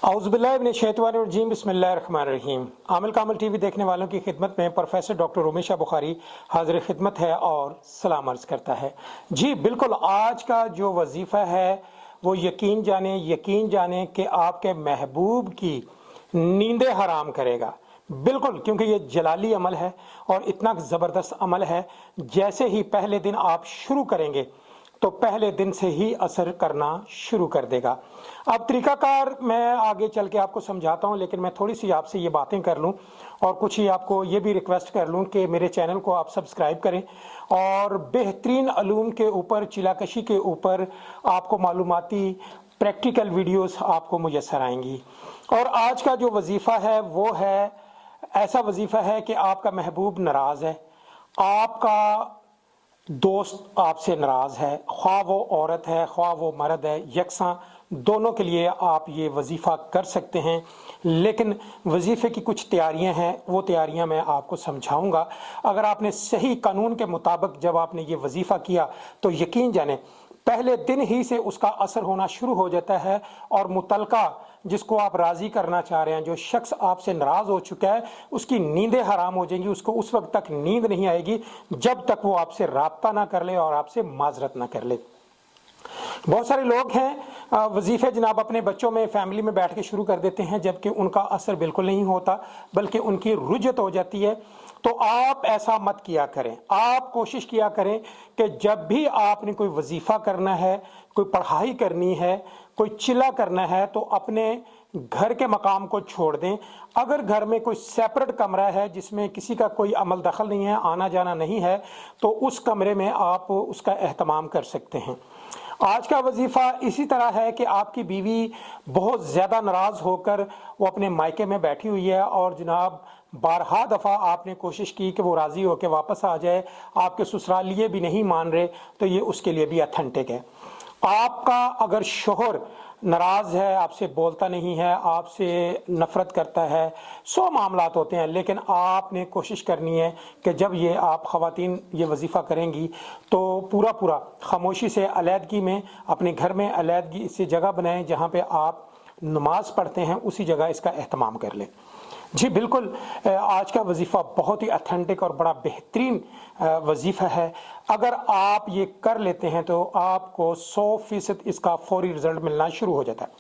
औज़ुबिल्लाहिमिनश्शैतानिर्रजीम बिस्मिल्लाहिर्रहमानिर्रहीम। आमिल कामिल टीवी देखने वालों की खिदमत में प्रोफेसर डॉक्टर उमेश बुखारी हाजिर खिदमत है और सलाम अर्ज़ करता है। जी बिल्कुल, आज का जो वजीफ़ा है वो यकीन जाने कि आपके महबूब की नींदें हराम करेगा। बिल्कुल, क्योंकि ये जलाली अमल है और इतना ज़बरदस्त अमल है, जैसे ही पहले दिन आप शुरू करेंगे तो पहले दिन से ही असर करना शुरू कर देगा। अब तरीकाकार मैं आगे चल के आपको समझाता हूं, लेकिन मैं थोड़ी सी आपसे ये बातें कर लूं और कुछ ही आपको ये भी रिक्वेस्ट कर लूं कि मेरे चैनल को आप सब्सक्राइब करें और बेहतरीन अलूम के ऊपर, चिलाकशी के ऊपर आपको मालूमाती प्रैक्टिकल वीडियोस आपको मुयस्सर आएंगी। और आज का जो वजीफ़ा है वो है, ऐसा वजीफ़ा है कि आपका महबूब नाराज़ है, आपका दोस्त आपसे नाराज है, ख्वाह वो औरत है ख्वाह वो मर्द है, यकसां दोनों के लिए आप ये वजीफ़ा कर सकते हैं। लेकिन वजीफ़े की कुछ तैयारियां हैं, वो तैयारियां मैं आपको समझाऊंगा। अगर आपने सही कानून के मुताबिक जब आपने ये वजीफ़ा किया तो यकीन जाने पहले दिन ही से उसका असर होना शुरू हो जाता है और मुतलका जिसको आप राजी करना चाह रहे हैं, जो शख्स आपसे नाराज हो चुका है, उसकी नींदें हराम हो जाएंगी। उसको उस वक्त तक नींद नहीं आएगी जब तक वो आपसे राब्ता ना कर ले और आपसे माजरत ना कर ले। बहुत सारे लोग हैं वजीफे जनाब अपने बच्चों में, फैमिली में बैठ के शुरू कर देते हैं, जबकि उनका असर बिल्कुल नहीं होता, बल्कि उनकी रुजत हो जाती है। तो आप ऐसा मत किया करें। आप कोशिश किया करें कि जब भी आपने कोई वजीफा करना है, कोई पढ़ाई करनी है, कोई चिल्ला करना है, तो अपने घर के मकाम को छोड़ दें। अगर घर में कोई सेपरेट कमरा है जिसमें किसी का कोई अमल दखल नहीं है, आना जाना नहीं है, तो उस कमरे में आप उसका एहतमाम कर सकते हैं। आज का वजीफ़ा इसी तरह है कि आपकी बीवी बहुत ज़्यादा नाराज़ होकर वो अपने मायके में बैठी हुई है और जनाब बारहा दफ़ा आपने कोशिश की कि वो राज़ी होकर वापस आ जाए, आपके ससुरालिये भी नहीं मान रहे, तो ये उसके लिए भी अथेंटिक है। आपका अगर शोहर नाराज़ है, आपसे बोलता नहीं है, आपसे नफ़रत करता है, 100 मामलात होते हैं, लेकिन आपने कोशिश करनी है कि जब ये आप ख़वातीन ये वजीफ़ा करेंगी तो पूरा खामोशी से अलहदगी में अपने घर में अलहदगी से जगह बनाएं जहाँ पे आप नमाज पढ़ते हैं, उसी जगह इसका एहतमाम कर लें। जी बिल्कुल, आज का वजीफ़ा बहुत ही अथेंटिक और बड़ा बेहतरीन वजीफ़ा है। अगर आप ये कर लेते हैं तो आपको 100% इसका फौरी रिजल्ट मिलना शुरू हो जाता है।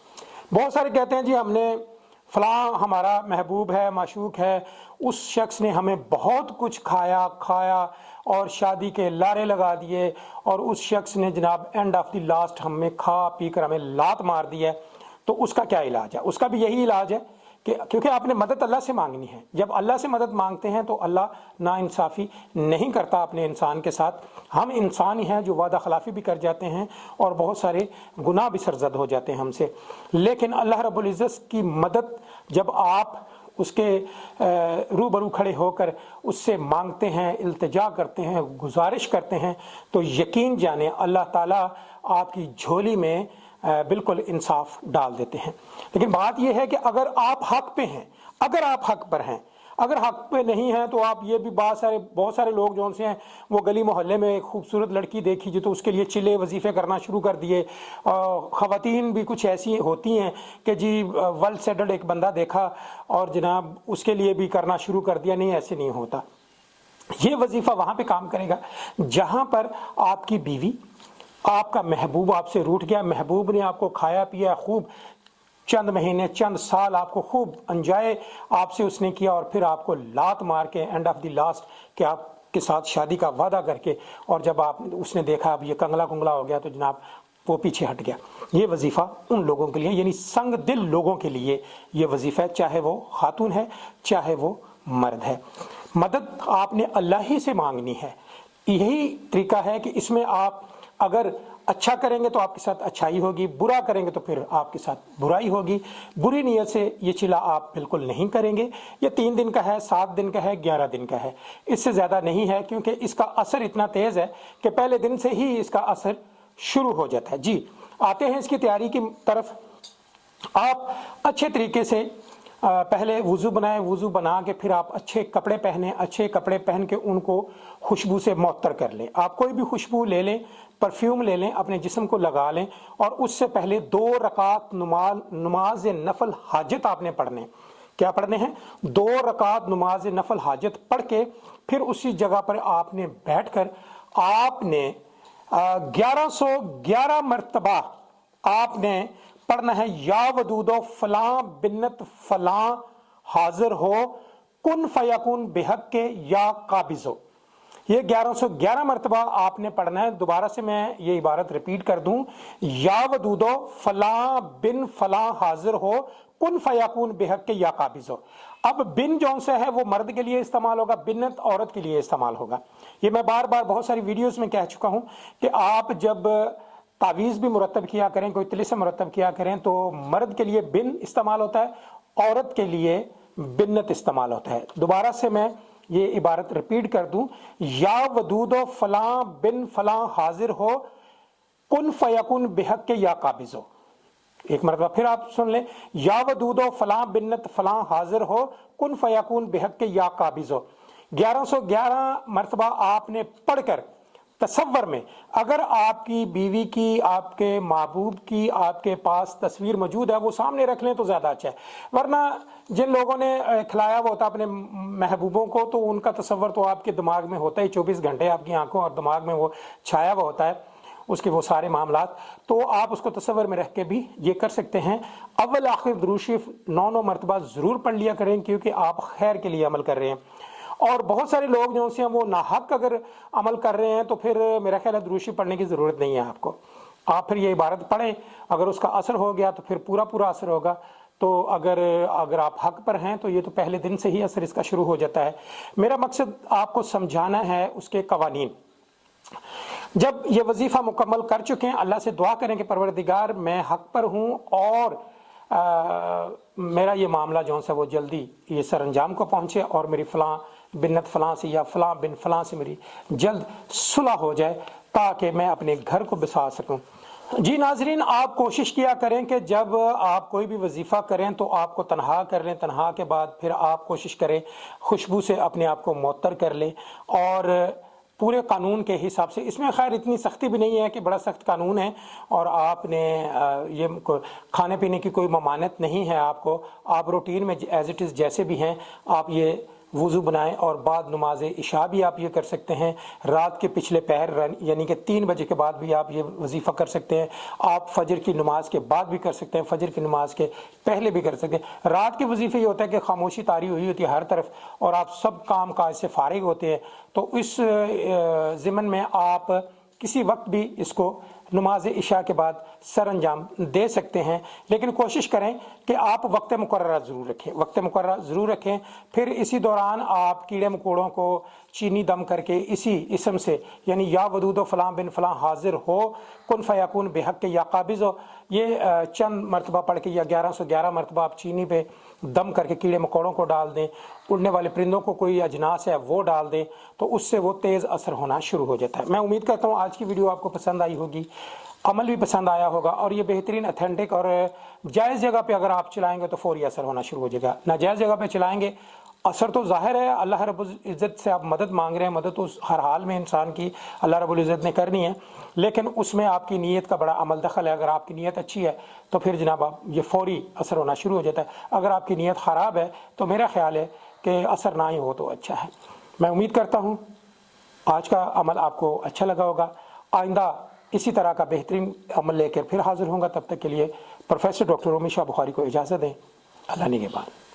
बहुत सारे कहते हैं जी हमने फलां हमारा महबूब है, माशूक है, उस शख्स ने हमें बहुत कुछ खाया और शादी के लारे लगा दिए और उस शख्स ने जनाब एंड ऑफ द लास्ट हमें खा पी कर हमें लात मार दी है। तो उसका क्या इलाज है? उसका भी यही इलाज है कि क्योंकि आपने मदद अल्लाह से मांगनी है। जब अल्लाह से मदद मांगते हैं तो अल्लाह नाइंसाफ़ी नहीं करता अपने इंसान के साथ। हम इंसान ही हैं जो वादा खिलाफी भी कर जाते हैं और बहुत सारे गुनाह भी सरजद हो जाते हैं हमसे। लेकिन अल्लाह रब्बुल इज़्ज़त की मदद जब आप उसके रूबरू खड़े होकर उससे मांगते हैं, इल्तिजा करते हैं, गुजारिश करते हैं, तो यकीन जाने अल्लाह ताला आपकी झोली में बिल्कुल इंसाफ डाल देते हैं। लेकिन बात यह है कि अगर आप हक पे हैं, अगर आप हक पर हैं, अगर हक पे नहीं हैं, तो आप ये भी बहुत सारे लोग जो उनसे हैं, वो गली मोहल्ले में एक खूबसूरत लड़की देखी जी तो उसके लिए चिले वजीफे करना शुरू कर दिए। ख़वातीन भी कुछ ऐसी होती हैं कि जी वेल सेटल्ड एक बंदा देखा और जनाब उसके लिए भी करना शुरू कर दिया। नहीं, ऐसे नहीं होता। ये वजीफा वहां पे काम करेगा जहां पर आपकी बीवी, आपका महबूब आपसे रूठ गया, महबूब ने आपको खाया पिया खूब, चंद महीने चंद साल आपको खूब एंजॉय आपसे उसने किया और फिर आपको लात मार के एंड ऑफ द लास्ट कि आपके साथ शादी का वादा करके, और जब उसने देखा अब ये कंगला कुंगला हो गया तो जनाब वो पीछे हट गया। ये वजीफ़ा उन लोगों के लिए, यानी संग दिल लोगों के लिए ये वजीफ़ा है, चाहे वो खातून है चाहे वो मर्द है। मदद आपने अल्लाह ही से मांगनी है। यही तरीका है कि इसमें आप अगर अच्छा करेंगे तो आपके साथ अच्छाई होगी, बुरा करेंगे तो फिर आपके साथ बुराई होगी। बुरी नीयत से ये चिल्ला आप बिल्कुल नहीं करेंगे। ये 3 दिन का है, 7 दिन का है, 11 दिन का है, इससे ज़्यादा नहीं है, क्योंकि इसका असर इतना तेज़ है कि पहले दिन से ही इसका असर शुरू हो जाता है। जी आते हैं इसकी तैयारी की तरफ। आप अच्छे तरीके से पहले वुज़ू बनाएं, वुज़ू बना के फिर आप अच्छे कपड़े पहने, अच्छे कपड़े पहन के उनको खुशबू से मुअत्तर कर लें। आप कोई भी खुशबू ले लें, परफ्यूम ले लें, अपने जिस्म को लगा लें और उससे पहले 2 रकात नमाज नफल हाजत आपने पढ़ने। क्या पढ़ने हैं? 2 रकात नमाज नफल हाजत पढ़ के फिर उसी जगह पर आपने बैठकर आपने 1111 मरतबा आपने पढ़ना है, या वदूदो फलां बिन्नत फलां हाजिर हो कुन फयाकुन बेहक के या काबिजो। ये 1111 मरतबा आपने पढ़ना है। दोबारा से मैं ये इबारत रिपीट कर दूं, या वदूदो फलां बिन फलां हाजिर हो कुन फयाकुन बेहक के या काबिजो। अब बिन जौन से है वो मर्द के लिए इस्तेमाल होगा, बिन्नत औरत के लिए इस्तेमाल होगा। ये मैं बार बार बहुत सारी वीडियोस में कह चुका हूं कि आप जब तावीज़ भी मुरतब किया करें, कोई तिलिस्म मुरतब किया करें, तो मर्द के लिए बिन इस्तेमाल होता है, औरत के लिए बिन्नत इस्तेमाल होता है। दोबारा से मैं ये इबारत रिपीट कर दूं, या वदूदो फलां बिन फलां हाजिर हो कुन फयकुन बेहक के या काबिजो। एक मरतबा फिर आप सुन लें, या वदूदो फलां बिन्नत फलां हाजिर हो कुन फयकुन बेहक के या काबिजो। 1111 मरतबा आपने पढ़कर तसव्वुर में, अगर आपकी बीवी की, आपके महबूब की आपके पास तस्वीर मौजूद है, वो सामने रख लें तो ज़्यादा अच्छा है। वरना जिन लोगों ने खिलाया हुआ होता अपने महबूबों को, तो उनका तसव्वुर तो आपके दिमाग में होता ही, 24 घंटे आपकी आंखों और दिमाग में वो छाया हुआ होता है, उसके वो सारे मामलात। तो आप उसको तसव्वुर में रख के भी ये कर सकते हैं। अव्वल आखिर दुरूद शरीफ 9 मरतबा ज़रूर पढ़ लिया करें, क्योंकि आप खैर के लिए अमल कर रहे हैं। और बहुत सारे लोग जो से वो नाहक अगर अमल कर रहे हैं, तो फिर मेरा ख्याल है दुरूद शरीफ पढ़ने की ज़रूरत नहीं है आपको। आप फिर ये इबारत पढ़ें, अगर उसका असर हो गया तो फिर पूरा पूरा असर होगा। तो अगर आप हक पर हैं तो ये तो पहले दिन से ही असर इसका शुरू हो जाता है। मेरा मकसद आपको समझाना है उसके कवानीन। जब ये वजीफ़ा मुकम्मल कर चुके हैं, अल्लाह से दुआ करें कि परवरदिगार मैं हक पर हूँ और मेरा ये मामला जो है वो जल्दी ये सर अंजाम को पहुँचे और मेरी फ़लाँ बिन्नत फ़लाँ से या फ़लाँ बिन फ़लाँ से मेरी जल्द सुलह हो जाए, ताकि मैं अपने घर को बसा सकूँ। जी नाजरीन, आप कोशिश किया करें कि जब आप कोई भी वजीफ़ा करें तो आपको तनहा कर लें। तनहा के बाद फिर आप कोशिश करें खुशबू से अपने आप को मुअत्तर कर लें और पूरे कानून के हिसाब से। इसमें खैर इतनी सख्ती भी नहीं है कि बड़ा सख्त कानून है और आपने ये खाने पीने की कोई ममानत नहीं है आपको। आप रूटीन में एज इट इज़ जैसे भी हैं आप ये वुज़ू बनाएं और बाद नमाज इशा भी आप ये कर सकते हैं। रात के पिछले पहर यानी कि 3 बजे के बाद भी आप ये वजीफ़ा कर सकते हैं। आप फजर की नमाज के बाद भी कर सकते हैं, फजर की नमाज के पहले भी कर सकते हैं। रात के वजीफ़े ये होता है कि खामोशी तारी हुई होती है हर तरफ और आप सब काम काज से फारिग होते हैं, तो इस ज़िमन में आप किसी वक्त भी इसको नमाज इशा के बाद सर अंजाम दे सकते हैं। लेकिन कोशिश करें कि आप वक्त मुकर्ररा ज़रूर रखें, वक्त मुकर्ररा ज़रूर रखें। फिर इसी दौरान आप कीड़े मकोड़ों को चीनी दम करके इसी इसम से, यानी या वदूदो फ़लाँ बिन फ़लाँ हाजिर हो कुन फ़याकुन बेहक के या काबिज़ो, ये चंद मरतबा पढ़ के या 1111 मरतबा आप चीनी पे दम करके कीड़े मकोड़ों को डाल दें, उड़ने वाले परिंदों को कोई अजनास है वो डाल दें, तो उससे वो तेज़ असर होना शुरू हो जाता है। मैं उम्मीद करता हूँ आज की वीडियो आपको पसंद आई होगी, अमल भी पसंद आया होगा और ये बेहतरीन अथेंटिक और जायज़ जगह पे अगर आप चलाएंगे तो फौरी असर होना शुरू हो जाएगा। नाजायज़ जगह पे चलाएंगे असर तो ज़ाहिर है, अल्लाह रब्बुल इज़्ज़त से आप मदद मांग रहे हैं, मदद तो हर हाल में इंसान की अल्लाह रब्बुल इज़्ज़त ने करनी है, लेकिन उसमें आपकी नीयत का बड़ा अमल दखल है। अगर आपकी नीयत अच्छी है तो फिर जनाब आप ये फौरी असर होना शुरू हो जाता है। अगर आपकी नीयत ख़राब है तो मेरा ख्याल है कि असर ना ही हो तो अच्छा है। मैं उम्मीद करता हूँ आज का अमल आपको अच्छा लगा होगा। आइंदा इसी तरह का बेहतरीन अमल लेकर फिर हाजिर होंगे। तब तक के लिए प्रोफेसर डॉक्टर उमेशा बुखारी को इजाज़त दें। अल्लाह निगहबान।